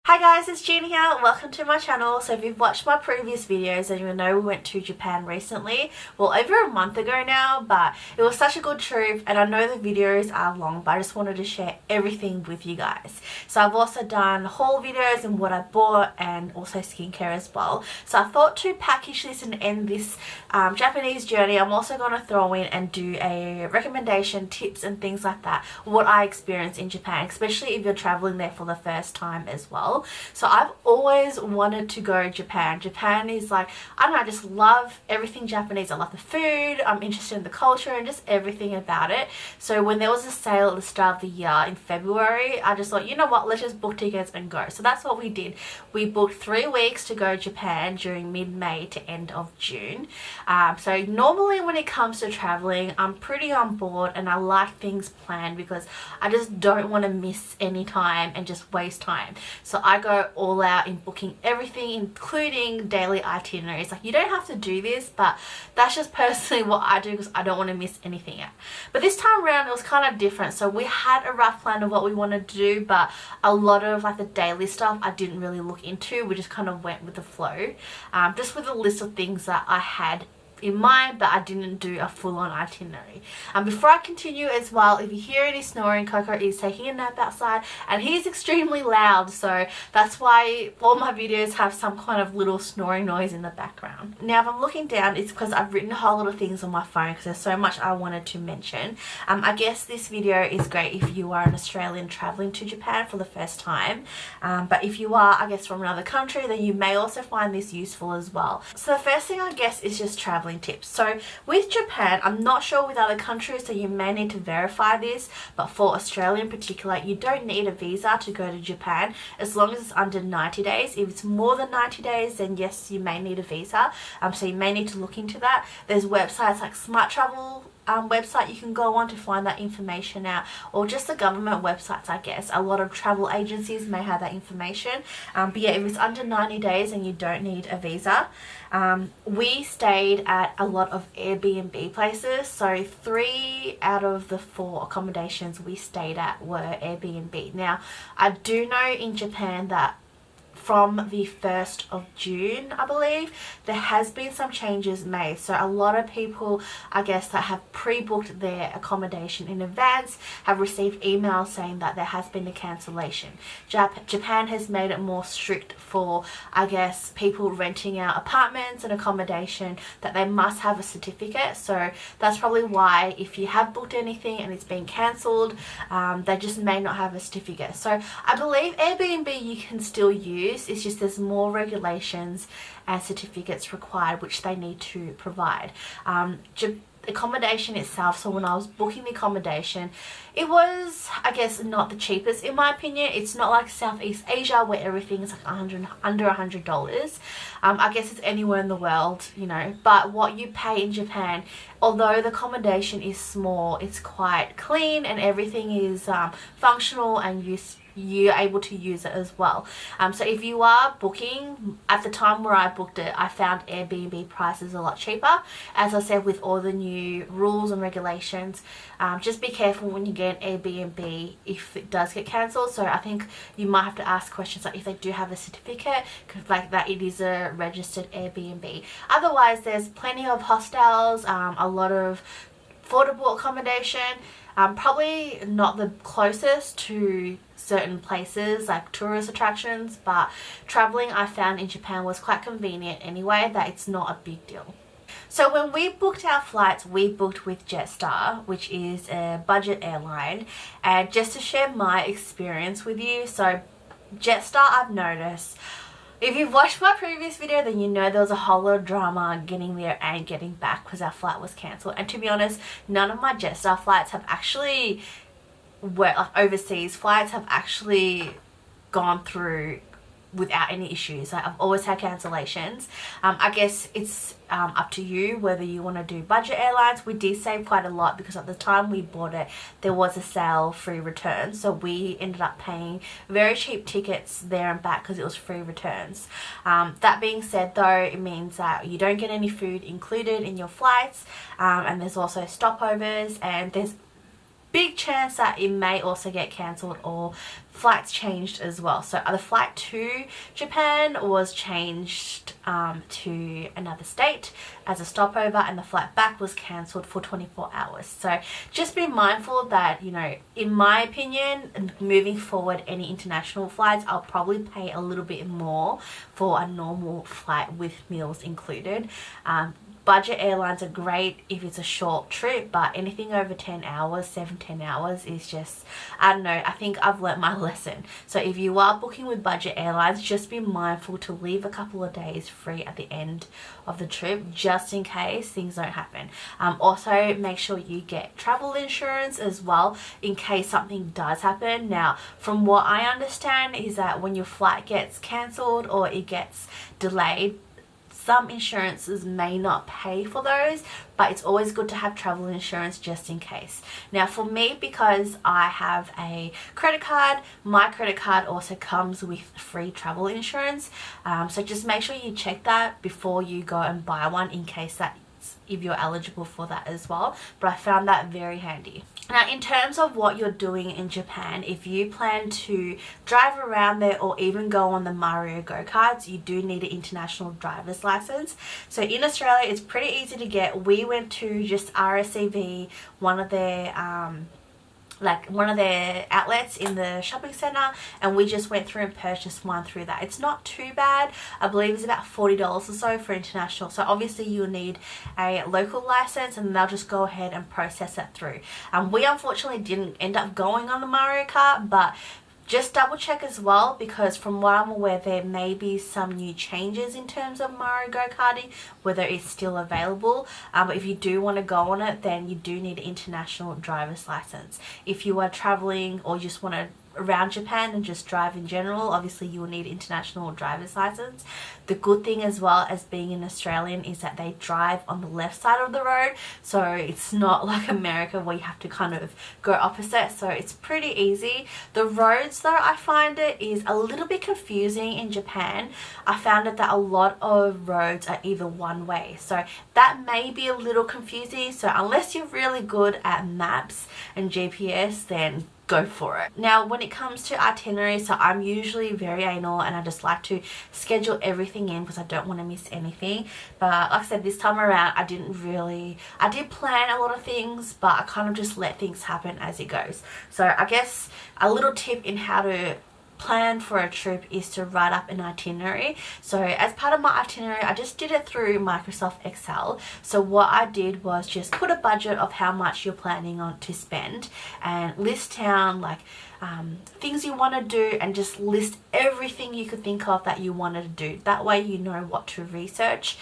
Hi guys, it's Jean here. Welcome to my channel. So if you've watched my previous videos, then you'll know we went to Japan recently. Well, over a month ago now, but it was such a good trip, and I know the videos are long, but I just wanted to share everything with you guys. So I've also done haul videos and what I bought, and also skincare as well. So I thought to package this and end this Japanese journey, I'm also going to throw in and do a recommendation, tips and things like that, what I experienced in Japan, especially if you're traveling there for the first time as well. So I've always wanted to go to Japan. Japan is like, I don't know, I just love everything Japanese. I love the food, I'm interested in the culture and just everything about it. So when there was a sale at the start of the year in February, I just thought, you know what, let's just book tickets and go. So that's what we did. We booked 3 weeks to go to Japan during mid-May to end of June. So normally when it comes to traveling, I'm pretty on board and I like things planned because I just don't want to miss any time and just waste time. So I go all out in booking everything, including daily itineraries. Like, you don't have to do this, but that's just personally what I do because I don't want to miss anything out. But this time around it was kind of different. So we had a rough plan of what we wanted to do, but a lot of like the daily stuff I didn't really look into. We just kind of went with the flow, just with a list of things that I had in mind, but I didn't do a full-on itinerary. Before I continue as well, if you hear any snoring, Coco is taking a nap outside and he's extremely loud, so that's why all my videos have some kind of little snoring noise in the background. Now if I'm looking down, it's because I've written a whole lot of things on my phone because there's so much I wanted to mention. I guess this video is great if you are an Australian traveling to Japan for the first time, but if you are, I guess, from another country, then you may also find this useful as well. So the first thing, I guess, is just traveling tips. So with Japan, I'm not sure with other countries, so you may need to verify this, but for Australia in particular, you don't need a visa to go to Japan as long as it's under 90 days. If it's more than 90 days, then yes, you may need a visa. So you may need to look into that. There's websites like Smart Travel website you can go on to find that information out, or just the government websites, I guess. A lot of travel agencies may have that information, but yeah, if it's under 90 days and you don't need a visa. We stayed at a lot of Airbnb places, so 3 out of the 4 accommodations we stayed at were Airbnb. Now I do know in Japan that from the 1st of June, I believe, there has been some changes made. So a lot of people, I guess, that have pre-booked their accommodation in advance have received emails saying that there has been a cancellation. Japan has made it more strict for, I guess, people renting out apartments and accommodation, that they must have a certificate. So that's probably why if you have booked anything and it's been cancelled, they just may not have a certificate. So I believe Airbnb you can still use. It's just there's more regulations and certificates required which they need to provide. Accommodation itself, so when I was booking the accommodation, it was, I guess, not the cheapest in my opinion. It's not like Southeast Asia where everything is like under $100. I guess it's anywhere in the world, you know, but what you pay in Japan, although the accommodation is small, it's quite clean and everything is functional and you're able to use it as well. So if you are booking, at the time where I booked it, I found Airbnb prices a lot cheaper. As I said, with all the new rules and regulations, just be careful when you get an Airbnb if it does get cancelled. So I think you might have to ask questions like if they do have a certificate, like that it is a registered Airbnb. Otherwise, there's plenty of hostels, a lot of affordable accommodation. Probably not the closest to certain places like tourist attractions, but traveling I found in Japan was quite convenient anyway, that it's not a big deal. So when we booked our flights, we booked with Jetstar, which is a budget airline. And just to share my experience with you, so Jetstar, I've noticed, if you've watched my previous video, then you know there was a whole lot of drama getting there and getting back because our flight was cancelled. And to be honest, none of my Jetstar flights have actually, like overseas flights, have actually gone through without any issues. Like, I've always had cancellations. I guess it's up to you whether you want to do budget airlines. We did save quite a lot because at the time we bought it, there was a sale free return, so we ended up paying very cheap tickets there and back because it was free returns. That being said though, it means that you don't get any food included in your flights, and there's also stopovers, and there's big chance that it may also get cancelled or flights changed as well. So the flight to Japan was changed to another state as a stopover, and the flight back was cancelled for 24 hours. So just be mindful that, you know, in my opinion, moving forward, any international flights, I'll probably pay a little bit more for a normal flight with meals included. Budget airlines are great if it's a short trip, but anything over 10 hours, 7-10 hours is just, I don't know, I think I've learnt my lesson. So if you are booking with budget airlines, just be mindful to leave a couple of days free at the end of the trip, just in case things don't happen. Also, make sure you get travel insurance as well in case something does happen. Now, from what I understand is that when your flight gets cancelled or it gets delayed, some insurances may not pay for those, but it's always good to have travel insurance just in case. Now for me, because I have a credit card, my credit card also comes with free travel insurance. So just make sure you check that before you go and buy one, in case that if you're eligible for that as well. But I found that very handy. Now in terms of what you're doing in Japan, if you plan to drive around there or even go on the Mario go-karts, you do need an international driver's license. So in Australia it's pretty easy to get. We went to just RSCV, one of their outlets in the shopping center, and we just went through and purchased one through that. It's not too bad. I believe it's about $40 or so for international. So obviously you'll need a local license, and they'll just go ahead and process that through. We unfortunately didn't end up going on the Mario Kart, but just double check as well, because from what I'm aware there may be some new changes in terms of Mario go-karting, whether it's still available. But if you do want to go on it, then you do need an international driver's license. If you are traveling or just want to around Japan and just drive in general, obviously you will need international driver's license. The good thing as well as being an Australian is that they drive on the left side of the road, so it's not like America where you have to kind of go opposite. So it's pretty easy. The roads though, I find it is a little bit confusing in Japan. I found it that a lot of roads are either one way, so that may be a little confusing. So unless you're really good at maps and GPS, then go for it. Now when it comes to itinerary, so I'm usually very anal and I just like to schedule everything in because I don't want to miss anything. But like I said, this time around I did plan a lot of things, but I kind of just let things happen as it goes. So I guess a little tip in how to plan for a trip is to write up an itinerary. So as part of my itinerary, I just did it through Microsoft Excel. So what I did was just put a budget of how much you're planning on to spend and list down like things you want to do, and just list everything you could think of that you wanted to do. That way you know what to research.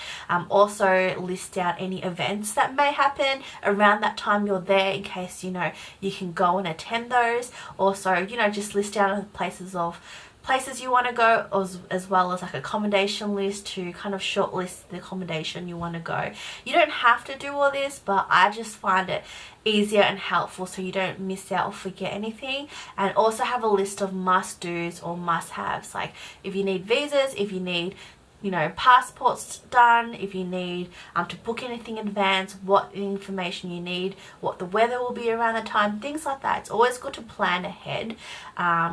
Also list down any events that may happen around that time you're there, in case you know you can go and attend those. Also, you know, just list down places you want to go, as well as like accommodation list to kind of shortlist the accommodation you want to go. You don't have to do all this, but I just find it easier and helpful so you don't miss out or forget anything. And also have a list of must-dos or must-haves, like if you need visas, if you need, you know, passports done, if you need to book anything in advance, what information you need, what the weather will be around the time, things like that. It's always good to plan ahead,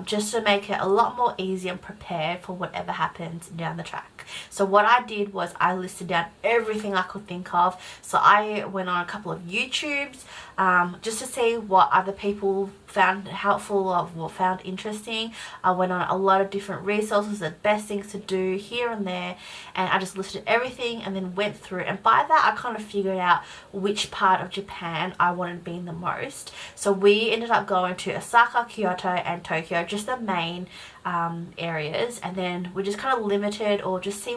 just to make it a lot more easy and prepare for whatever happens down the track. So what I did was I listed down everything I could think of. So I went on a couple of YouTubes just to see what other people found helpful or found interesting. I went on a lot of different resources, the best things to do here and there, and I just listed everything and then went through, and by that I kind of figured out which part of Japan I wanted to be in the most. So we ended up going to Osaka, Kyoto and Tokyo, just the main areas, and then we just kind of limited or just see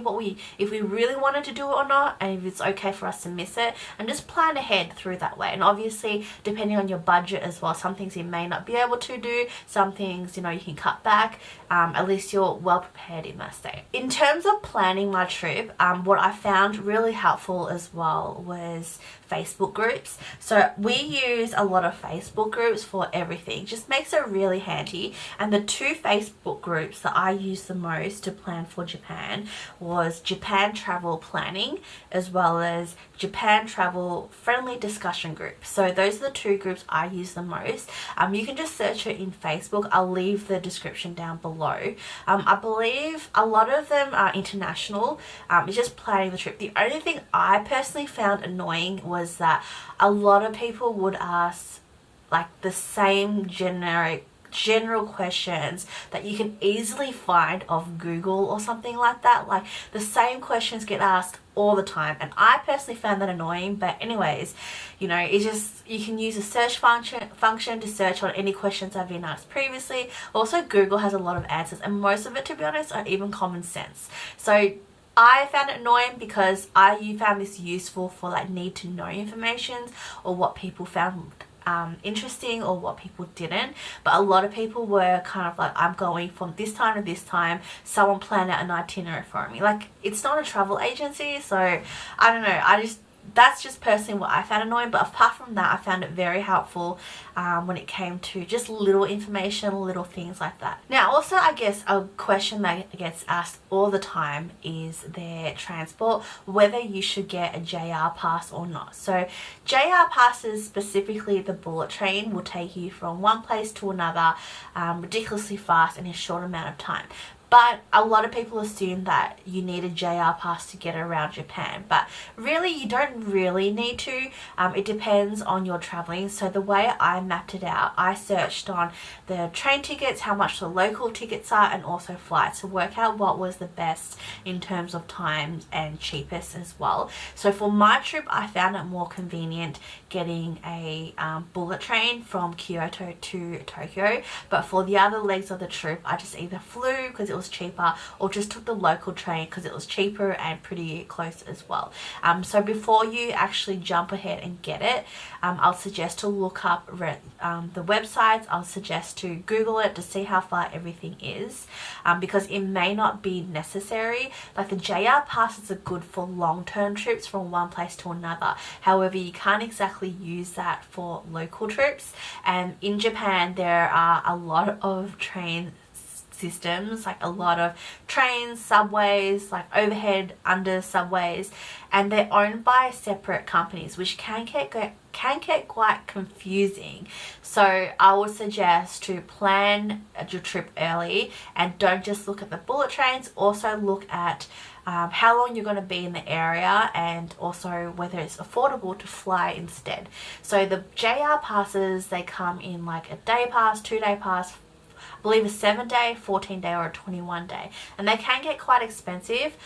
if we really wanted to do it or not, and if it's okay for us to miss it, and just plan ahead through that way. And obviously depending on your budget as well, some things you may not be able to do, some things, you know, you can cut back. At least you're well prepared in that state. In terms of planning my trip, what I found really helpful as well was Facebook groups. So we use a lot of Facebook groups for everything. Just makes it really handy. And the two Facebook Facebook groups that I used the most to plan for Japan was Japan Travel Planning, as well as Japan Travel Friendly Discussion Group. So those are the two groups I use the most. You can just search it in Facebook. I'll leave the description down below. I believe a lot of them are international. It's just planning the trip. The only thing I personally found annoying was that a lot of people would ask like the same general questions that you can easily find off Google or something like that. Like the same questions get asked all the time, and I personally found that annoying. But anyways, you know, it's just, you can use a search function to search on any questions that have been asked previously. Also, Google has a lot of answers, and most of it, to be honest, are even common sense. So I found it annoying because you found this useful for like need to know information, or what people found interesting or what people didn't. But a lot of people were kind of like, I'm going from this time to this time, someone planned out an itinerary for me. Like, it's not a travel agency, so I don't know, that's just personally what I found annoying. But apart from that, I found it very helpful when it came to just little information, little things like that. Now also, I guess a question that gets asked all the time is their transport, whether you should get a JR pass or not. So JR passes, specifically the bullet train, will take you from one place to another ridiculously fast in a short amount of time. But a lot of people assume that you need a JR pass to get around Japan, but really you don't really need to. It depends on your traveling. So the way I mapped it out, I searched on the train tickets, how much the local tickets are, and also flights, to work out what was the best in terms of time and cheapest as well. So for my trip, I found it more convenient getting a bullet train from Kyoto to Tokyo. But for the other legs of the trip, I just either flew because it was cheaper, or just took the local train because it was cheaper and pretty close as well. So before you actually jump ahead and get it, I'll suggest to look up the websites. I'll suggest to Google it to see how far everything is, because it may not be necessary. Like the JR passes are good for long-term trips from one place to another. However, you can't exactly use that for local trips. And in Japan, there are a lot of train systems, like a lot of trains, subways, like overhead, under subways, and they're owned by separate companies, which can get quite confusing. So I would suggest to plan your trip early, and don't just look at the bullet trains. Also look at how long you're going to be in the area, and also whether it's affordable to fly instead. So the JR passes, they come in like a day pass, 2-day pass, I believe a 7-day, 14-day, or a 21-day, and they can get quite expensive.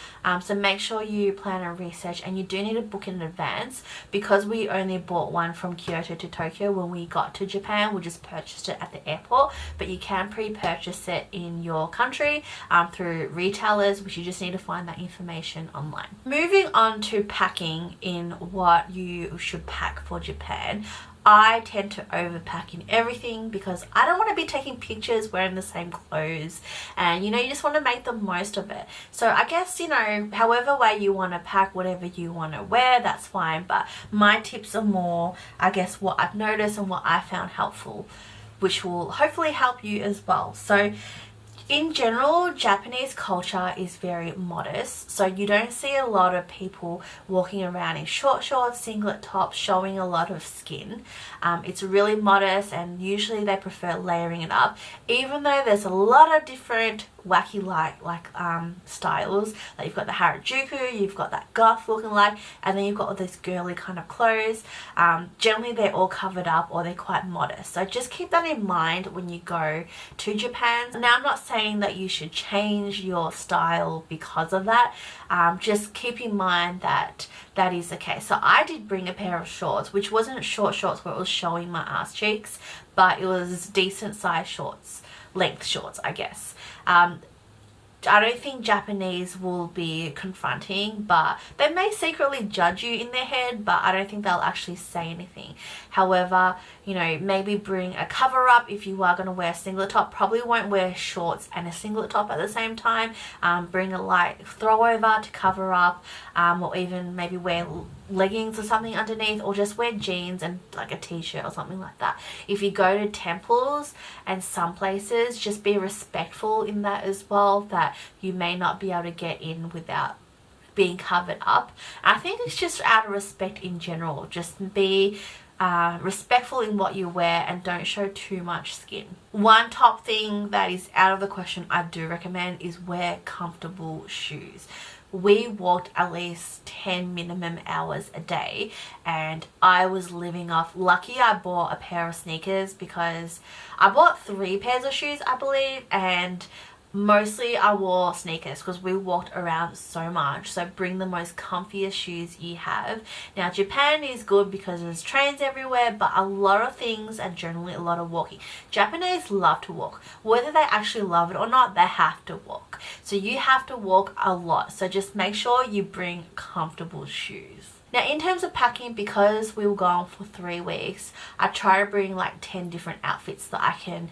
So make sure you plan and research, and you do need to book in advance, because we only bought one from Kyoto to Tokyo when we got to Japan. We just purchased it at the airport, but you can pre-purchase it in your country through retailers, which you just need to find that information online. Moving on to packing in what you should pack for Japan. I tend to overpack in everything because I don't want to be taking pictures wearing the same clothes, and you know, you just want to make the most of it. So I guess, you know, however way you want to pack, whatever you want to wear, that's fine. But my tips are more, I guess, what I've noticed and what I found helpful, which will hopefully help you as well. So in general, Japanese culture is very modest, so you don't see a lot of people walking around in short shorts, singlet tops, showing a lot of skin. It's really modest, and usually they prefer layering it up, even though there's a lot of different wacky styles. Like you've got the Harajuku, you've got that goth looking like, and then you've got all these girly kind of clothes. Generally they're all covered up, or they're quite modest, so just keep that in mind when you go to Japan. Now, I'm not saying that you should change your style because of that. Just keep in mind that that is the case. So I did bring a pair of shorts, which wasn't short shorts where it was showing my ass cheeks, but it was decent size shorts, length shorts, I guess. I don't think Japanese will be confronting, but they may secretly judge you in their head, but I don't think they'll actually say anything. However, you know, maybe bring a cover up if you are going to wear a singlet top. Probably won't wear shorts and a singlet top at the same time. Bring a light throwover to cover up, or even maybe wear leggings or something underneath, or just wear jeans and like a t-shirt or something like that. If you go to temples and some places, just be respectful in that as well, that you may not be able to get in without being covered up. I think it's just out of respect in general. Just be respectful in what you wear and don't show too much skin. One top thing that is out of the question I do recommend is wear comfortable shoes. We walked at least 10 minimum hours a day, and I was living off, lucky I bought a pair of sneakers, because I bought 3 pairs of shoes I believe, and mostly I wore sneakers because we walked around so much. So bring the most comfiest shoes you have. Now Japan is good because there's trains everywhere, but a lot of things are generally a lot of walking. Japanese love to walk. Whether they actually love it or not, they have to walk. So you have to walk a lot. So just make sure you bring comfortable shoes. Now in terms of packing, because we were gone for 3 weeks, I try to bring like 10 different outfits that I can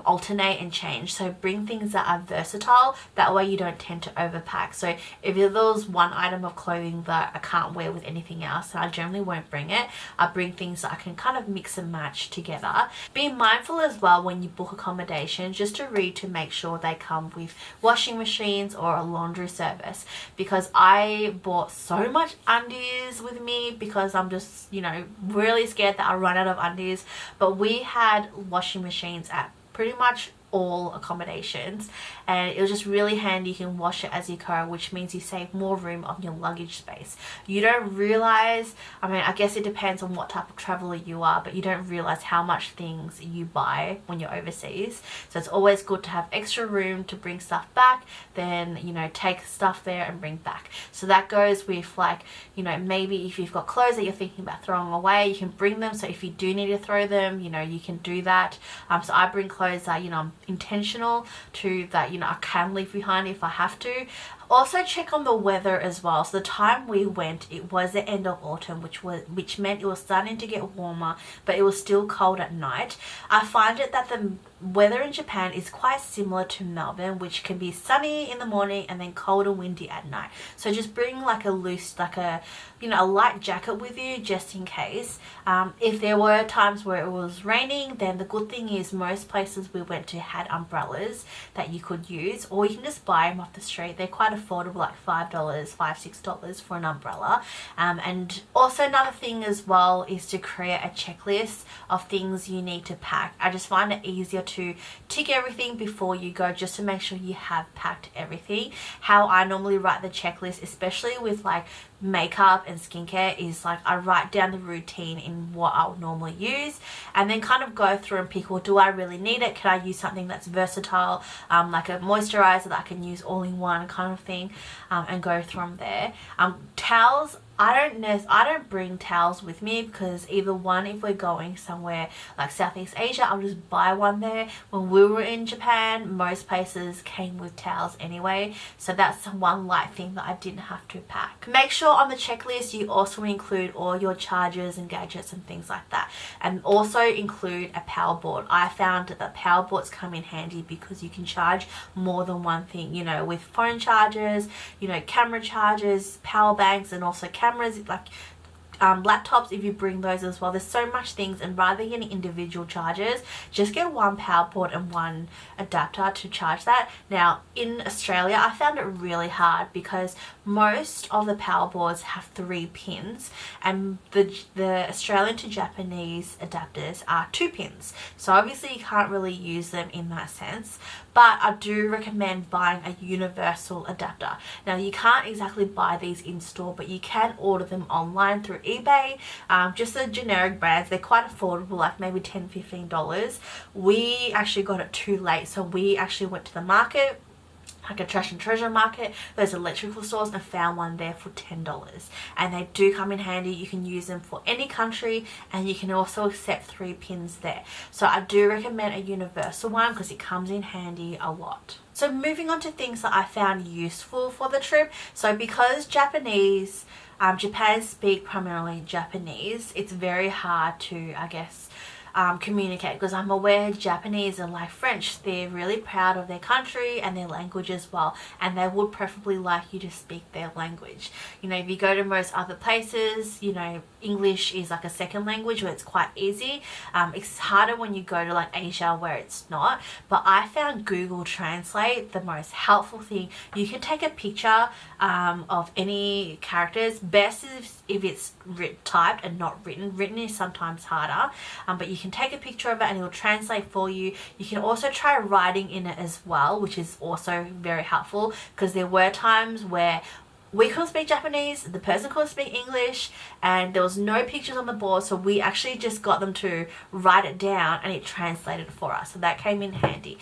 alternate and change. So bring things that are versatile, that way you don't tend to overpack. So if there's one item of clothing that I can't wear with anything else, I generally won't bring it. I bring things that I can kind of mix and match together. Be mindful as well when you book accommodation, just to read to make sure they come with washing machines or a laundry service, because I bought so much undies with me because I'm just, you know, really scared that I'll run out of undies. But we had washing machines at pretty much all accommodations, and it was just really handy. You can wash it as you go, which means you save more room on your luggage space. You don't realize, I mean, I guess it depends on what type of traveler you are, but you don't realize how much things you buy when you're overseas. So it's always good to have extra room to bring stuff back, then, you know, take stuff there and bring back. So that goes with, like, you know, maybe if you've got clothes that you're thinking about throwing away, you can bring them. So if you do need to throw them, you know, you can do that. So I bring clothes that, you know, I'm intentional to, that, you know, I can leave behind if I have to. Also check on the weather as well. So the time we went, it was the end of autumn, which meant it was starting to get warmer, but it was still cold at night. I find it that the weather in Japan is quite similar to Melbourne, which can be sunny in the morning and then cold and windy at night. So just bring like a loose, like a, you know, a light jacket with you just in case. If there were times where it was raining, then the good thing is most places we went to had umbrellas that you could use, or you can just buy them off the street. They're quite affordable, like $5, $6 for an umbrella. And also another thing as well is to create a checklist of things you need to pack. I just find it easier to tick everything before you go, just to make sure you have packed everything. How I normally write the checklist, especially with like makeup and skincare, is like I write down the routine in what I'll normally use, and then kind of go through and pick, well, do I really need it? Can I use something that's versatile, like a moisturizer that I can use all in one kind of thing, and go from there. Towels, I don't bring towels with me, because either one, if we're going somewhere like Southeast Asia, I'll just buy one there. When we were in Japan, most places came with towels anyway, so that's one light thing that I didn't have to pack. Make sure on the checklist you also include all your chargers and gadgets and things like that, and also include a power board. I found that power boards come in handy because you can charge more than one thing, you know, with phone chargers, you know, camera chargers, power banks, and also cameras, like laptops, if you bring those as well. There's so much things, and rather than getting individual chargers, just get one power board and one adapter to charge that. Now in Australia, I found it really hard because most of the power boards have 3 pins, and the Australian to Japanese adapters are 2 pins. So obviously you can't really use them in that sense, but I do recommend buying a universal adapter. Now you can't exactly buy these in store, but you can order them online through eBay. Just the generic brands, they're quite affordable, like maybe $10, $15. We actually got it too late, so we actually went to the market, like a trash and treasure market, those electrical stores, and found one there for $10, and they do come in handy. You can use them for any country, and you can also accept 3 pins there. So I do recommend a universal one because it comes in handy a lot. So moving on to things that I found useful for the trip. So because Japan speak primarily Japanese, it's very hard to, I guess, communicate, because I'm aware Japanese and like French, they're really proud of their country and their language as well, and they would preferably like you to speak their language. You know, if you go to most other places, you know, English is like a second language where it's quite easy. It's harder when you go to like Asia where it's not, but I found Google Translate the most helpful thing. You can take a picture of any characters. Best is if it's typed and not written. Written is sometimes harder, but you can take a picture of it and it will translate for you. You can also try writing in it as well, which is also very helpful, because there were times where we couldn't speak Japanese, the person couldn't speak English, and there was no pictures on the board, so we actually just got them to write it down and it translated for us, so that came in handy.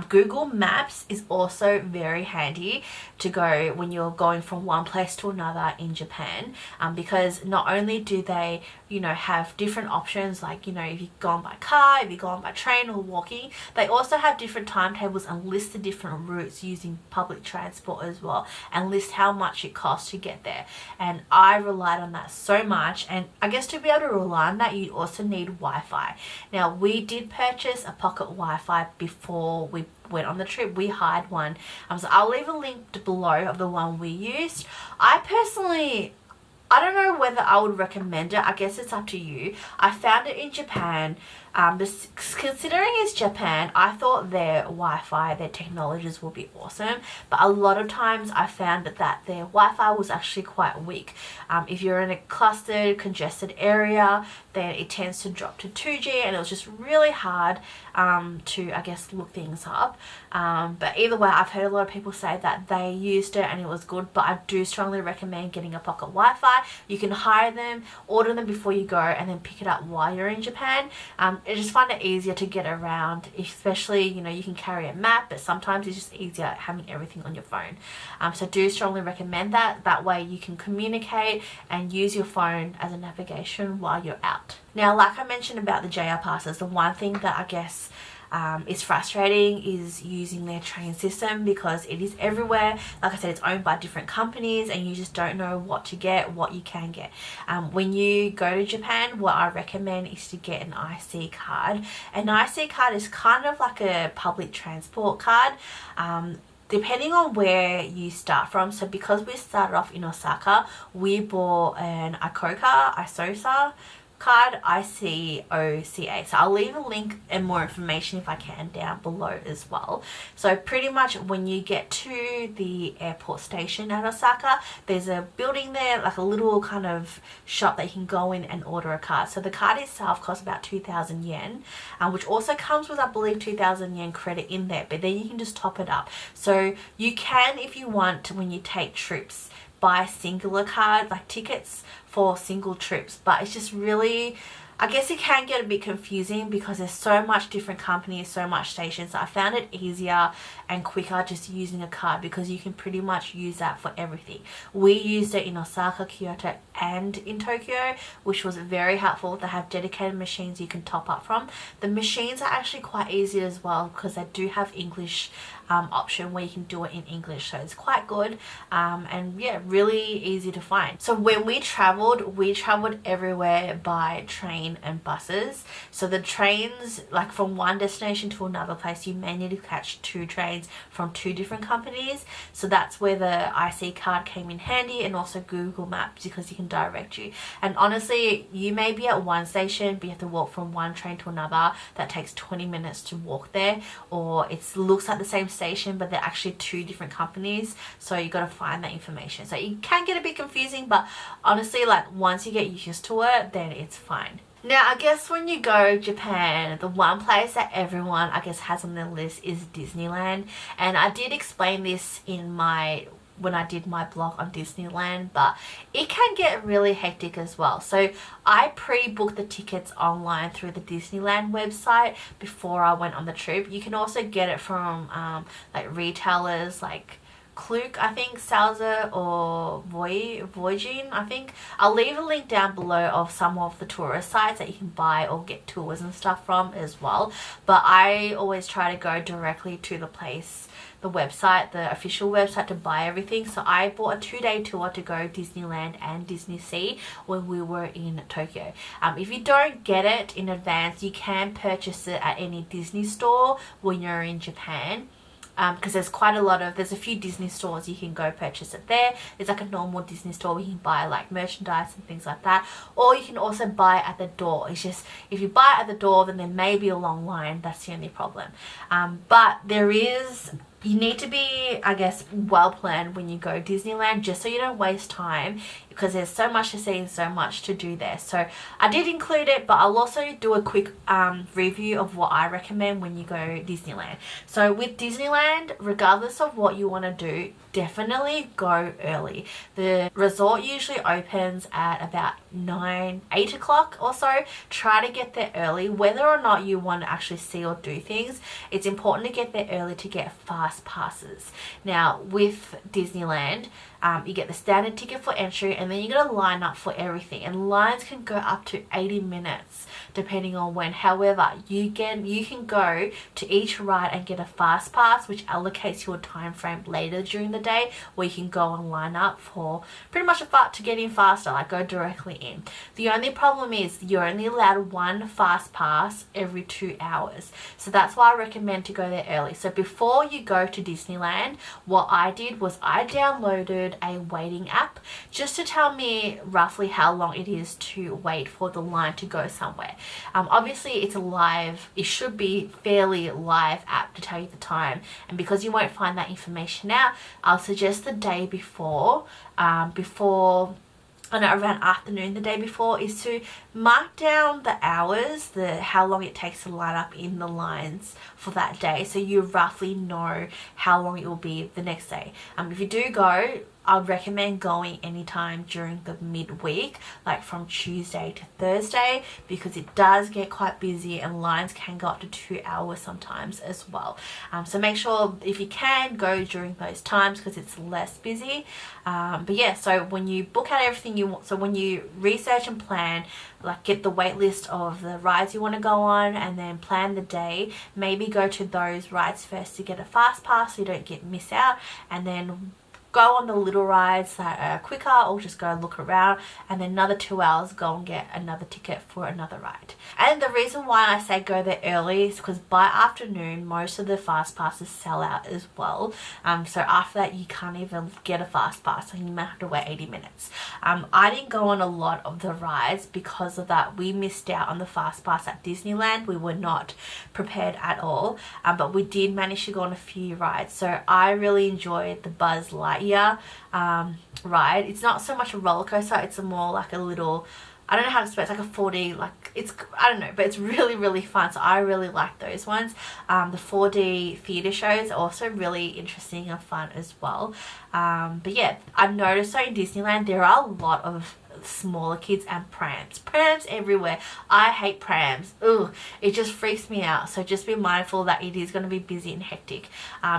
Google Maps is also very handy to go when you're going from one place to another in Japan, because not only do they, you know, have different options, like, you know, if you've gone by car, if you've gone by train or walking, they also have different timetables and list the different routes using public transport as well, and list how much it costs to get there. And I relied on that so much, and I guess to be able to rely on that, you also need Wi-Fi. Now, we did purchase a pocket Wi-Fi before we went on the trip. We hired one, so I'll leave a link below of the one we used. I don't know whether I would recommend it. I guess it's up to you. I found it in Japan. Considering it's Japan, I thought their Wi-Fi, their technologies will be awesome, but a lot of times I found that their Wi-Fi was actually quite weak. If you're in a clustered, congested area, then it tends to drop to 2G, and it was just really hard to, I guess, look things up. But either way, I've heard a lot of people say that they used it and it was good, but I do strongly recommend getting a pocket Wi-Fi. You can hire them, order them before you go, and then pick it up while you're in Japan. I just find it easier to get around, especially, you know, you can carry a map, but sometimes it's just easier having everything on your phone. So do strongly recommend that. That way you can communicate and use your phone as a navigation while you're out. Now, like I mentioned about the JR passes, the one thing that I guess is frustrating is using their train system, because it is everywhere. Like I said, it's owned by different companies and you just don't know what to get, what you can get. When you go to Japan, what I recommend is to get an IC card. An IC card is kind of like a public transport card, depending on where you start from. So because we started off in Osaka, we bought an ICOCA card, ICOCA. So I'll leave a link and more information if I can down below as well. So pretty much when you get to the airport station at Osaka, there's a building there, like a little kind of shop that you can go in and order a card. So the card itself costs about 2,000 yen, which also comes with, I believe, 2,000 yen credit in there, but then you can just top it up. So you can, if you want, when you take trips, buy singular cards, like tickets for single trips, but it's just really, I guess it can get a bit confusing because there's so much different companies, so much stations. So I found it easier and quicker just using a card, because you can pretty much use that for everything. We used it in Osaka, Kyoto and in Tokyo, which was very helpful. They have dedicated machines you can top up from. The machines are actually quite easy as well, because they do have English option where you can do it in English, so it's quite good, and yeah, really easy to find. So when we traveled everywhere by train and buses. So the trains, like from one destination to another place, you may need to catch 2 trains from 2 different companies. So that's where the IC card came in handy, and also Google Maps, because you can direct you. And honestly, you may be at one station but you have to walk from one train to another. That takes 20 minutes to walk there, or it looks like the same station but they're actually 2 different companies, so you got to find that information. So it can get a bit confusing, but honestly, like, once you get used to it, then it's fine. Now, I guess when you go to Japan, the one place that everyone, I guess, has on their list is Disneyland. And I did explain this in when I did my blog on Disneyland, but it can get really hectic as well. So I pre-booked the tickets online through the Disneyland website before I went on the trip. You can also get it from like retailers like Klook, I think, Salza or Voyaging, I think. I'll leave a link down below of some of the tourist sites that you can buy or get tours and stuff from as well. But I always try to go directly to the place, the website, the official website, to buy everything. So I bought a 2-day tour to go Disneyland and Disney Sea when we were in Tokyo. If you don't get it in advance, you can purchase it at any Disney store when you're in Japan. Because there's a few Disney stores you can go purchase it there. It's like a normal Disney store where you can buy like merchandise and things like that. Or you can also buy it at the door. It's just, if you buy it at the door, then there may be a long line. That's the only problem. But you need to be, I guess, well planned when you go Disneyland, just so you don't waste time, because there's so much to see and so much to do there. So I did include it, but I'll also do a quick review of what I recommend when you go Disneyland. So with Disneyland, regardless of what you want to do, definitely go early. The resort usually opens at about 8 o'clock or so. Try to get there early. Whether or not you want to actually see or do things, it's important to get there early to get fast passes. Now with Disneyland, you get the standard ticket for entry, and then you got to line up for everything, and lines can go up to 80 minutes depending on when. However, you can go to each ride and get a fast pass, which allocates your time frame later during the day, where you can go and line up for pretty much to get in faster, like go directly in. The only problem is you're only allowed one fast pass every 2 hours, so that's why I recommend to go there early. So before you go to Disneyland, what I did was I downloaded a waiting app just to tell me roughly how long it is to wait for the line to go somewhere. Obviously it should be fairly live app to tell you the time, and because you won't find that information out, I'll suggest the day before, around afternoon the day before, is to mark down the hours, how long it takes to line up in the lines for that day, so you roughly know how long it will be the next day. If you do go, I'd recommend going anytime during the midweek, like from Tuesday to Thursday, because it does get quite busy and lines can go up to 2 hours sometimes as well. So make sure, if you can, go during those times because it's less busy. But yeah, so when you book out everything you want, so when you research and plan, like get the wait list of the rides you want to go on, and then plan the day, maybe go to those rides first to get a fast pass so you don't miss out, and then go on the little rides that are quicker, or just go look around, and then another 2 hours go and get another ticket for another ride. And the reason why I say go there early is because by afternoon most of the fast passes sell out as well. So after that you can't even get a fast pass, and you might have to wait 80 minutes. I didn't go on a lot of the rides because of that. We missed out on the fast pass at Disneyland. We were not prepared at all, but we did manage to go on a few rides. So I really enjoyed the Buzz Lightyear ride. It's not so much a roller coaster, it's more like a little, I don't know how to explain, it's like a 4D, like I don't know, but it's really fun. So I really like those ones. The 4D theater shows are also really interesting and fun as well. But yeah, I've noticed so in Disneyland there are a lot of smaller kids and prams everywhere. I hate prams. Ugh, it just freaks me out. So just be mindful that it is going to be busy and hectic.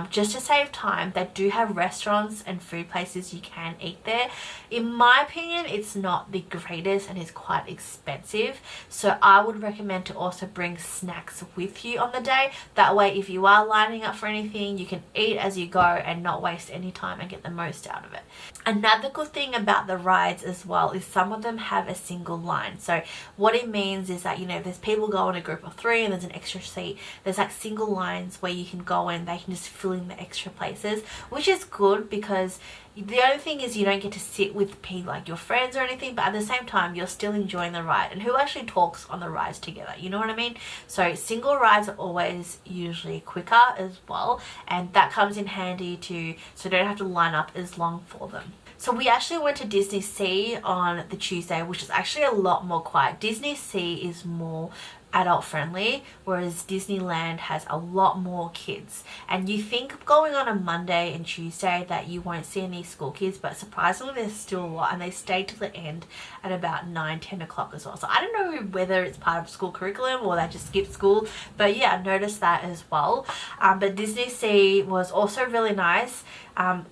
Just to save time, they do have restaurants and food places you can eat there. In my opinion, it's not the greatest and it's quite expensive, so I would recommend to also bring snacks with you on the day. That way if you are lining up for anything, you can eat as you go and not waste any time and get the most out of it. Another good thing about the rides as well is some of them have a single line. So what it means is that, you know, there's people go in a group of 3 and there's an extra seat. There's like single lines where you can go in, they can just fill in the extra places, which is good because the only thing is you don't get to sit with people like your friends or anything, but at the same time you're still enjoying the ride. And who actually talks on the rides together, you know what I mean? So single rides are always usually quicker as well, and that comes in handy too, so you don't have to line up as long for them. So we actually went to Disney Sea on the Tuesday, which is actually a lot more quiet. Disney Sea is more adult friendly, whereas Disneyland has a lot more kids. And you think going on a Monday and Tuesday that you won't see any school kids, but surprisingly there's still a lot, and they stay till the end at about 9-10 o'clock as well. So I don't know whether it's part of school curriculum or they just skip school, but yeah, I noticed that as well. But Disney Sea was also really nice.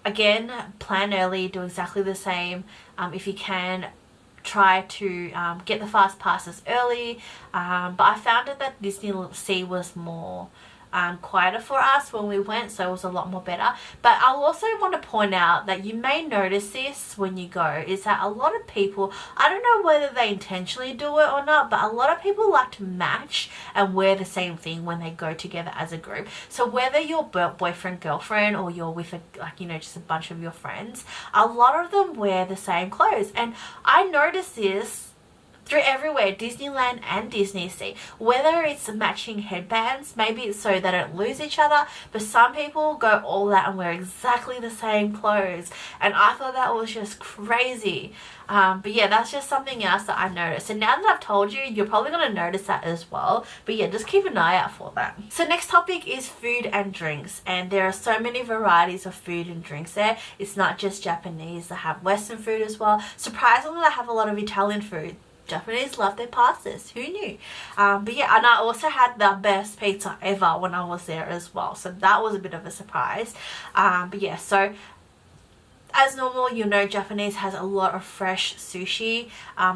Again, plan early, do exactly the same. If you can, try to get the fast passes early, but I found it that Disney Sea was more quieter for us when we went, so it was a lot more better. But I'll also want to point out that you may notice this when you go, is that a lot of people, I don't know whether they intentionally do it or not, but a lot of people like to match and wear the same thing when they go together as a group. So whether you're boyfriend, girlfriend, or you're with a, like, you know, just a bunch of your friends, a lot of them wear the same clothes. And I noticed this through everywhere, Disneyland and Disney Sea. Whether it's matching headbands, maybe it's so they don't lose each other, but some people go all out and wear exactly the same clothes, and I thought that was just crazy. But yeah, that's just something else that I noticed. And now that I've told you, you're probably going to notice that as well. But yeah, just keep an eye out for that. So next topic is food and drinks. And there are so many varieties of food and drinks there. It's not just Japanese. They have Western food as well. Surprisingly, they have a lot of Italian food. Japanese love their pastas. Who knew? But yeah, and I also had the best pizza ever when I was there as well. So that was a bit of a surprise. But yeah, so as normal, you know, Japanese has a lot of fresh sushi.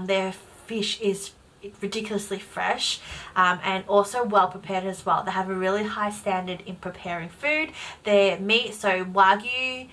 Their fish is ridiculously fresh, and also well prepared as well. They have a really high standard in preparing food. Their meat, so Wagyu,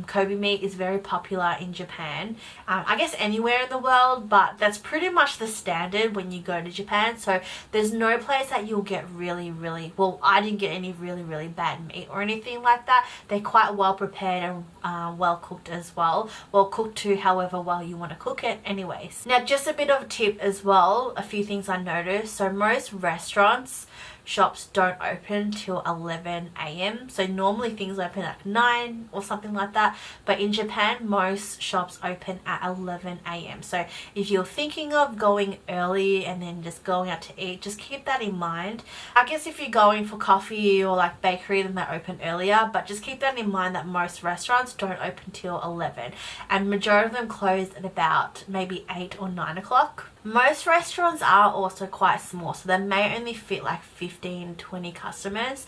Kobe meat, is very popular in Japan. I guess anywhere in the world, but that's pretty much the standard when you go to Japan. So there's no place that you'll get really, well, I didn't get any really bad meat or anything like that. They're quite well prepared and well cooked as well. Well cooked to however well you want to cook it anyways. Now, just a bit of a tip as well, a few things I noticed. So most restaurants, shops don't open till 11 a.m. So normally things open at 9 or something like that, but in Japan most shops open at 11 a.m. so if you're thinking of going early and then just going out to eat, just keep that in mind. I guess if you're going for coffee or like bakery, then they open earlier, but just keep that in mind that most restaurants don't open till 11, and majority of them close at about maybe 8 or 9 o'clock. Most restaurants are also quite small, so they may only fit like 15-20 customers.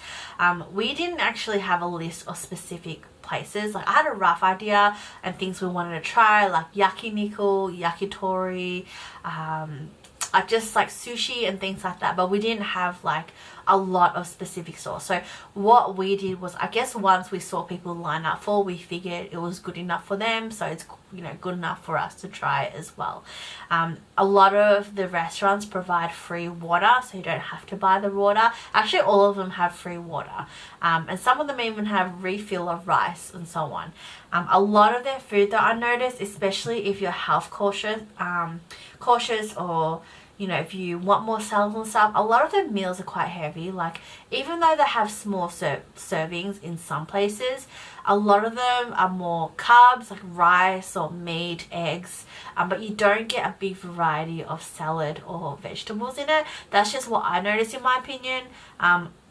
We didn't actually have a list of specific places. Like I had a rough idea and things we wanted to try, like yakiniku, yakitori, just like sushi and things like that, but we didn't have like a lot of specific stores. So what we did was, I guess once we saw people line up for, we figured it was good enough for them, so it's, you know, good enough for us to try as well. A lot of the restaurants provide free water, so you don't have to buy the water. Actually, all of them have free water, and some of them even have refill of rice and so on. A lot of their food that I noticed, especially if you're health cautious or, you know, if you want more salads and stuff, a lot of their meals are quite heavy. Like, even though they have small servings in some places, a lot of them are more carbs, like rice or meat, eggs, but you don't get a big variety of salad or vegetables in it. That's just what I noticed, in my opinion.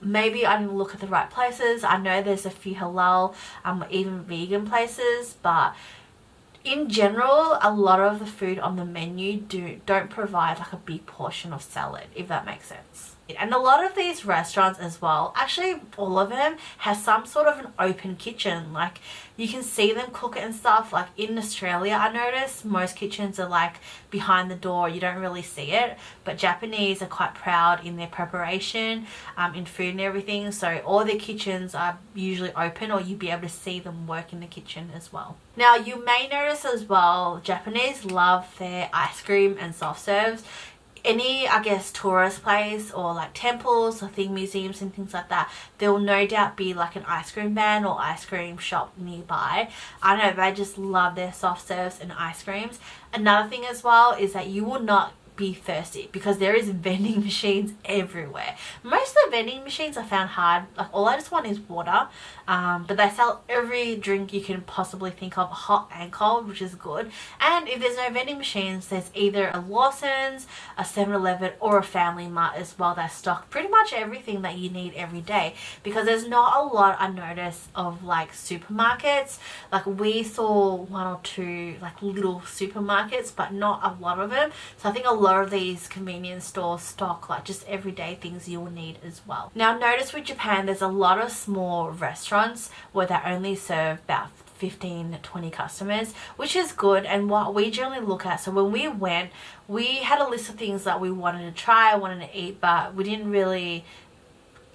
Maybe I didn't look at the right places. I know there's a few halal, even vegan places, but in general, a lot of the food on the menu don't provide like a big portion of salad, if that makes sense. And a lot of these restaurants as well, actually all of them, has some sort of an open kitchen. Like, you can see them cook it and stuff. Like in Australia, I noticed most kitchens are like behind the door, you don't really see it, but Japanese are quite proud in their preparation, in food and everything, so all their kitchens are usually open, or you'll be able to see them work in the kitchen as well. Now, you may notice as well, Japanese love their ice cream and soft serves. Any, I guess, tourist place or like temples or museums and things like that, there will no doubt be like an ice cream van or ice cream shop nearby. I know they just love their soft serves and ice creams. Another thing as well is that you will not be thirsty, because there is vending machines everywhere. Most of the vending machines I found hard. Like, all I just want is water, but they sell every drink you can possibly think of, hot and cold, which is good. And if there's no vending machines, there's either a Lawson's, a 7-Eleven, or a Family Mart as well that stock pretty much everything that you need every day, because there's not a lot I noticed of like supermarkets. Like, we saw 1 or 2 like little supermarkets, but not a lot of them. So I think a lot of these convenience stores stock like just everyday things you will need as well. Now, notice with Japan, there's a lot of small restaurants where they only serve about 15-20 customers, which is good. And what we generally look at, so when we went, we had a list of things that we wanted to try, wanted to eat, but we didn't really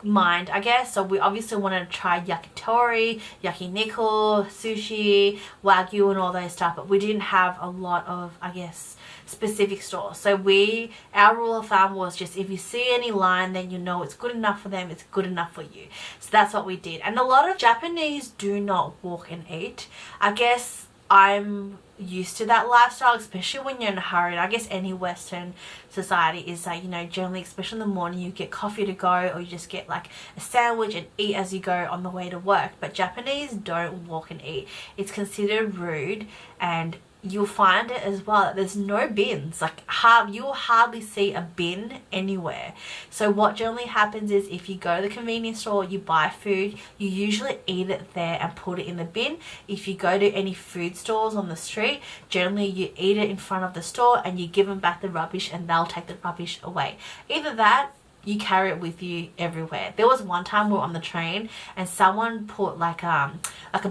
mind, I guess. So we obviously wanted to try yakitori, yakiniku, sushi, wagyu, and all those stuff, but we didn't have a lot of, I guess, specific stores. So our rule of thumb was just, if you see any line, then you know it's good enough for them, it's good enough for you. So that's what we did. And a lot of Japanese do not walk and eat. I guess I'm used to that lifestyle, especially when you're in a hurry. I guess any Western society is like, you know, generally, especially in the morning, you get coffee to go, or you just get like a sandwich and eat as you go on the way to work. But Japanese don't walk and eat. It's considered rude, and you'll find it as well that there's no bins. Like, you'll hardly see a bin anywhere. So what generally happens is, if you go to the convenience store, you buy food, you usually eat it there and put it in the bin. If you go to any food stores on the street, generally you eat it in front of the store and you give them back the rubbish, and they'll take the rubbish away. Either that, you carry it with you everywhere. There was one time we were on the train and someone put like a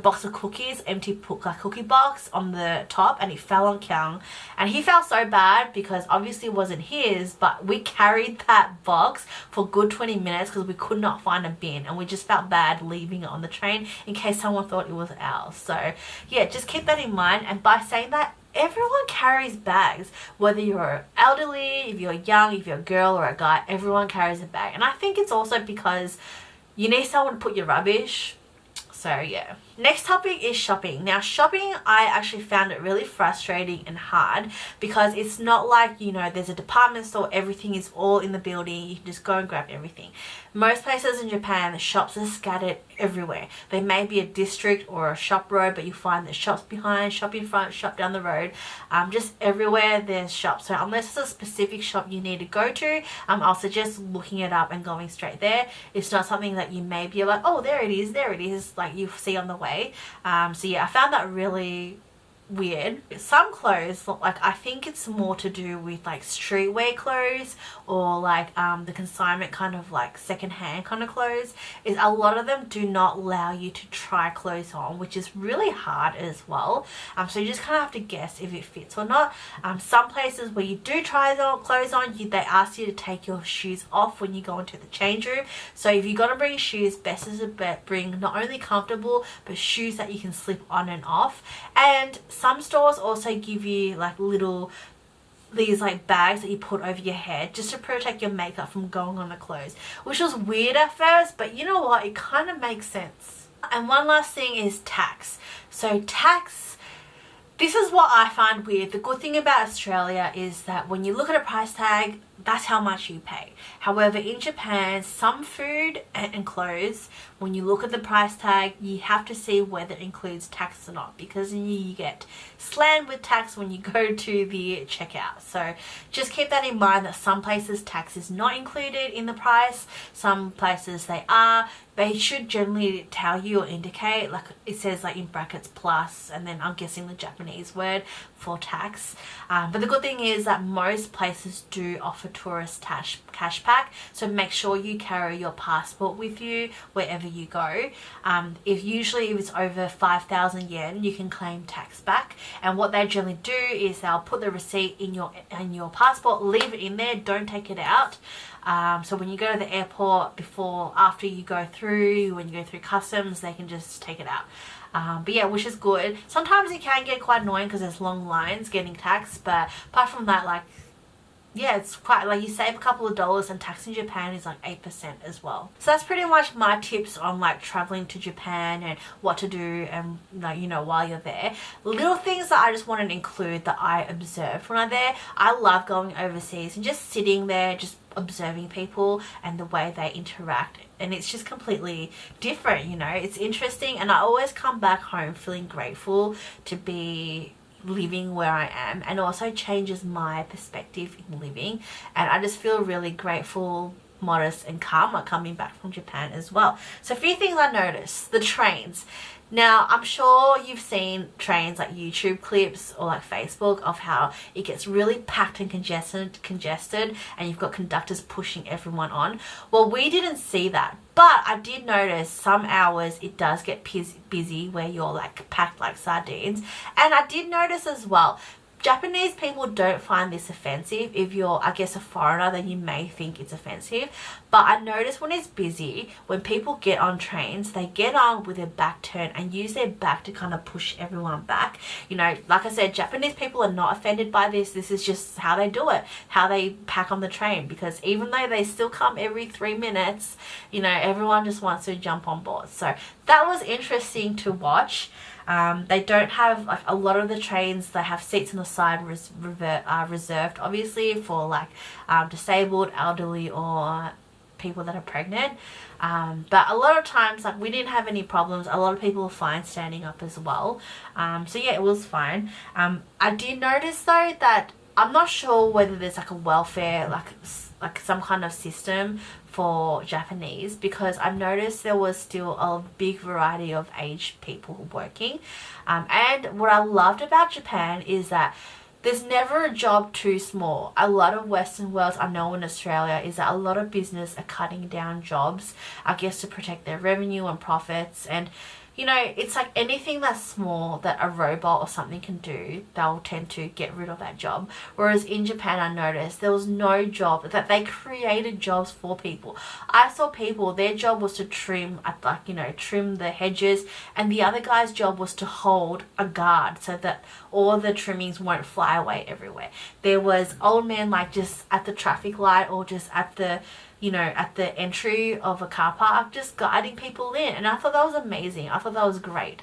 box of cookies, empty cookie box, on the top, and it fell on Kyung, and he felt so bad because obviously it wasn't his, but we carried that box for a good 20 minutes because we could not find a bin, and we just felt bad leaving it on the train in case someone thought it was ours. So yeah, just keep that in mind. And by saying that, everyone carries bags, whether you're elderly, if you're young, if you're a girl or a guy, everyone carries a bag. And I think it's also because you need someone to put your rubbish. So yeah. Next topic is shopping. Now, shopping, I actually found it really frustrating and hard, because it's not like, you know, there's a department store, everything is all in the building, you can just go and grab everything. Most places in Japan, the shops are scattered everywhere. There may be a district or a shop road, but you find the shops behind, shop in front, shop down the road. Just everywhere there's shops. So unless it's a specific shop you need to go to, I'll suggest looking it up and going straight there. It's not something that you may be like, oh, there it is, like you see on the way. So yeah, I found that really weird. Some clothes, like, I think it's more to do with like streetwear clothes, or like the consignment kind of like secondhand kind of clothes, is a lot of them do not allow you to try clothes on, which is really hard as well. So you just kind of have to guess if it fits or not. Some places where you do try clothes on, they ask you to take your shoes off when you go into the change room. So if you're gonna bring shoes, best is to bring not only comfortable but shoes that you can slip on and off. And some stores also give you like these like bags that you put over your head just to protect your makeup from going on the clothes, which was weird at first, but you know what, it kind of makes sense. And one last thing is tax. So tax, this is what I find weird. The good thing about Australia is that when you look at a price tag, that's how much you pay. However, in Japan, some food and clothes, when you look at the price tag, you have to see whether it includes tax or not, because you get slammed with tax when you go to the checkout. So just keep that in mind, that some places tax is not included in the price, some places they are. They should generally tell you or indicate, like it says like in brackets plus, and then I'm guessing the Japanese word for tax. But the good thing is that most places do offer tourist cash pack, so make sure you carry your passport with you wherever you go. If it's over 5,000 yen, you can claim tax back. And what they generally do is they'll put the receipt in your passport, leave it in there, don't take it out. So when you go to the airport, after you go through, when you go through customs, they can just take it out. But yeah, which is good. Sometimes it can get quite annoying because there's long lines getting taxed, but apart from that, like, yeah, it's quite like you save a couple of dollars, and tax in Japan is like 8% as well. So that's pretty much my tips on like traveling to Japan and what to do, and like, you know, while you're there. Little things that I just wanted to include that I observed when I'm there. I love going overseas and just sitting there, just observing people and the way they interact, and it's just completely different, you know. It's interesting, and I always come back home feeling grateful to be living where I am, and also changes my perspective in living, and I just feel really grateful, modest and calm coming back from Japan as well. So a few things I noticed. The trains. Now, I'm sure you've seen trains like YouTube clips or like Facebook of how it gets really packed and congested and you've got conductors pushing everyone on. Well, we didn't see that, but I did notice some hours it does get busy where you're like packed like sardines. And I did notice as well, Japanese people don't find this offensive. If you're, I guess, a foreigner, then you may think it's offensive. But I notice when it's busy, when people get on trains, they get on with their back turned and use their back to kind of push everyone back. You know, like I said, Japanese people are not offended by this. This is just how they do it, how they pack on the train. Because even though they still come every 3 minutes, you know, everyone just wants to jump on board. So that was interesting to watch. They don't have, like, a lot of the trains, they have seats on the side reserved obviously for like disabled, elderly or people that are pregnant, but a lot of times, like, we didn't have any problems. A lot of people were fine standing up as well, so yeah, it was fine. I did notice though that I'm not sure whether there's like a welfare, like some kind of system for Japanese, because I noticed there was still a big variety of aged people working, and what I loved about Japan is that there's never a job too small. A lot of Western worlds, I know in Australia, is that a lot of business are cutting down jobs, I guess, to protect their revenue and profits. And you know, it's like anything that's small that a robot or something can do, they'll tend to get rid of that job. Whereas in Japan, I noticed there was no job, that they created jobs for people. I saw people, their job was to trim, like, you know, trim the hedges, and the other guy's job was to hold a guard so that all the trimmings won't fly away everywhere. There was old men like just at the traffic light or just at the, you know, at the entry of a car park, just guiding people in. And I thought that was amazing. I thought that was great.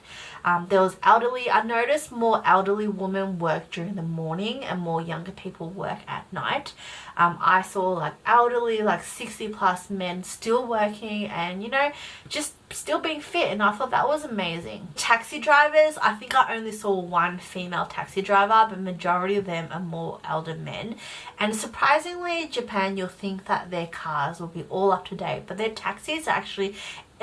There was elderly. I noticed more elderly women work during the morning and more younger people work at night. I saw like elderly, like 60 plus men still working and, you know, just still being fit, and I thought that was amazing. Taxi drivers, I think I only saw one female taxi driver, but majority of them are more elder men. And surprisingly, Japan, you'll think that their cars will be all up to date, but their taxis are actually,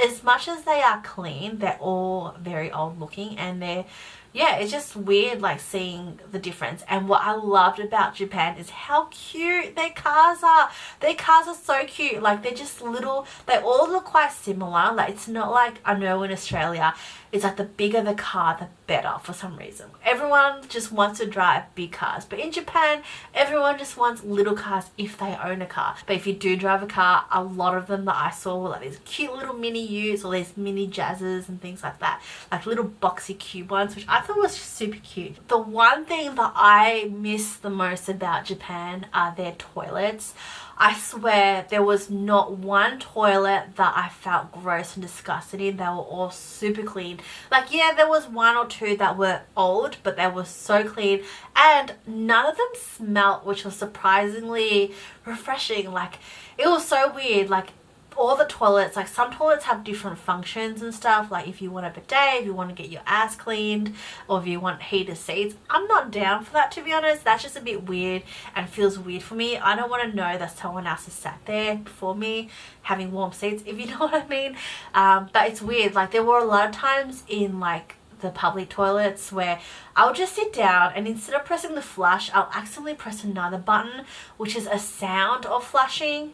as much as they are clean, they're all very old looking, and they're, yeah, it's just weird like seeing the difference. And what I loved about Japan is how cute their cars are. Their cars are so cute. Like, they're just little, they all look quite similar. Like, it's not like, I know in Australia, it's like the bigger the car, the better for some reason. Everyone just wants to drive big cars. But in Japan, everyone just wants little cars if they own a car. But if you do drive a car, a lot of them that I saw were like these cute little mini utes or these mini Jazzes and things like that. Like little boxy cute ones, which I thought was super cute. The one thing that I miss the most about Japan are their toilets. I swear there was not one toilet that I felt gross and disgusted in. They were all super clean. Like, yeah, there was one or two that were old, but they were so clean. And none of them smelt, which was surprisingly refreshing. Like, it was so weird. Like, all the toilets, like some toilets have different functions and stuff, like if you want a bidet, if you want to get your ass cleaned, or if you want heated seats. I'm not down for that, to be honest. That's just a bit weird and feels weird for me. I don't want to know that someone else has sat there before me having warm seats, if you know what I mean. But it's weird. Like, there were a lot of times in like the public toilets where I'll just sit down and instead of pressing the flush, I'll accidentally press another button, which is a sound of flushing,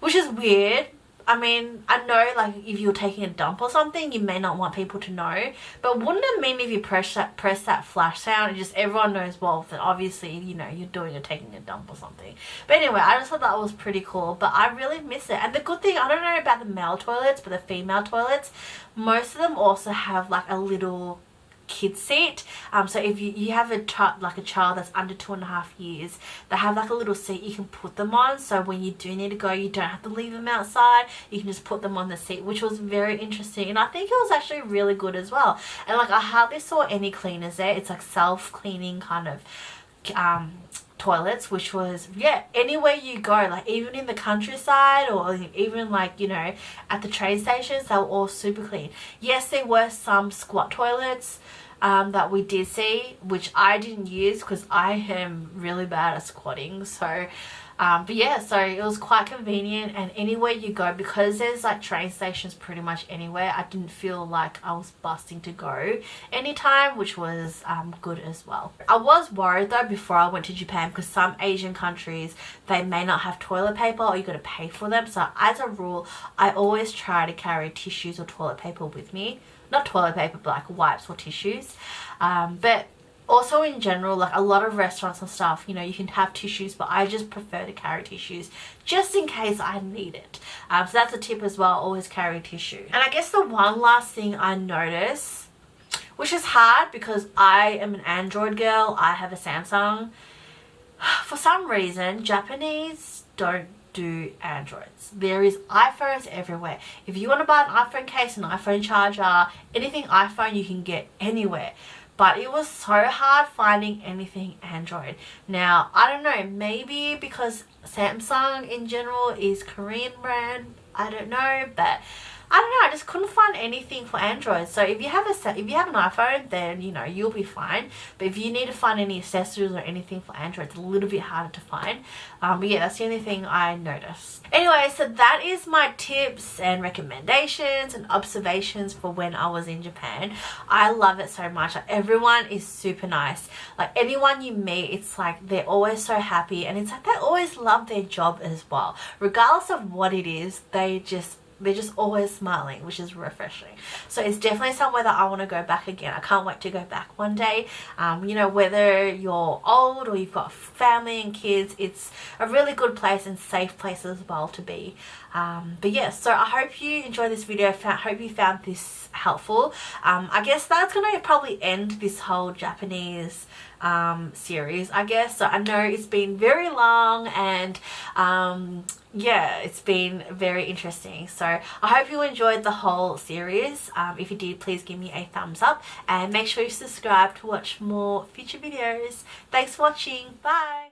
which is weird. I mean, I know, like, if you're taking a dump or something, you may not want people to know. But wouldn't it mean if you press that flash sound and just everyone knows, well, that obviously, you know, you're taking a dump or something. But anyway, I just thought that was pretty cool. But I really miss it. And the good thing, I don't know about the male toilets, but the female toilets, most of them also have, like, a little kid seat. So if you have a child that's under 2.5 years, they have like a little seat you can put them on, so when you do need to go, you don't have to leave them outside. You can just put them on the seat, which was very interesting, and I think it was actually really good as well. And like I hardly saw any cleaners there. It's like self-cleaning kind of toilets, which was, yeah, anywhere you go, like even in the countryside or even like, you know, at the train stations, they were all super clean. Yes, there were some squat toilets that we did see, which I didn't use because I am really bad at squatting. So but yeah, so it was quite convenient, and anywhere you go, because there's like train stations pretty much anywhere, I didn't feel like I was busting to go anytime, which was good as well. I was worried though before I went to Japan, because some Asian countries, they may not have toilet paper or you got to pay for them. So as a rule, I always try to carry tissues or toilet paper with me. Not toilet paper, but like wipes or tissues. But also in general, like a lot of restaurants and stuff, you know, you can have tissues, but I just prefer to carry tissues just in case I need it. So that's a tip as well, always carry tissue. And I guess the one last thing I noticed, which is hard because I am an Android girl, I have a Samsung. For some reason, Japanese don't do Androids. There is iPhones everywhere. If you want to buy an iPhone case, an iPhone charger, anything iPhone, you can get anywhere. But it was so hard finding anything Android. Now, I don't know, maybe because Samsung in general is Korean brand, I don't know, but I don't know, I just couldn't find anything for Android. So if you have an iPhone, then you know you'll be fine. But if you need to find any accessories or anything for Android, it's a little bit harder to find. But yeah, that's the only thing I noticed. Anyway, so that is my tips and recommendations and observations for when I was in Japan. I love it so much. Like, everyone is super nice. Like anyone you meet, it's like they're always so happy, and it's like they always love their job as well. Regardless of what it is, they're just always smiling, which is refreshing. So it's definitely somewhere that I want to go back again. I can't wait to go back one day. You know, whether you're old or you've got family and kids, it's a really good place and safe place as well to be. But yeah, so I hope you enjoyed this video. I hope you found this helpful. I guess that's gonna probably end this whole Japanese series, I guess. So I know it's been very long, and yeah, it's been very interesting. So I hope you enjoyed the whole series. If you did, please give me a thumbs up and make sure you subscribe to watch more future videos. Thanks for watching. Bye.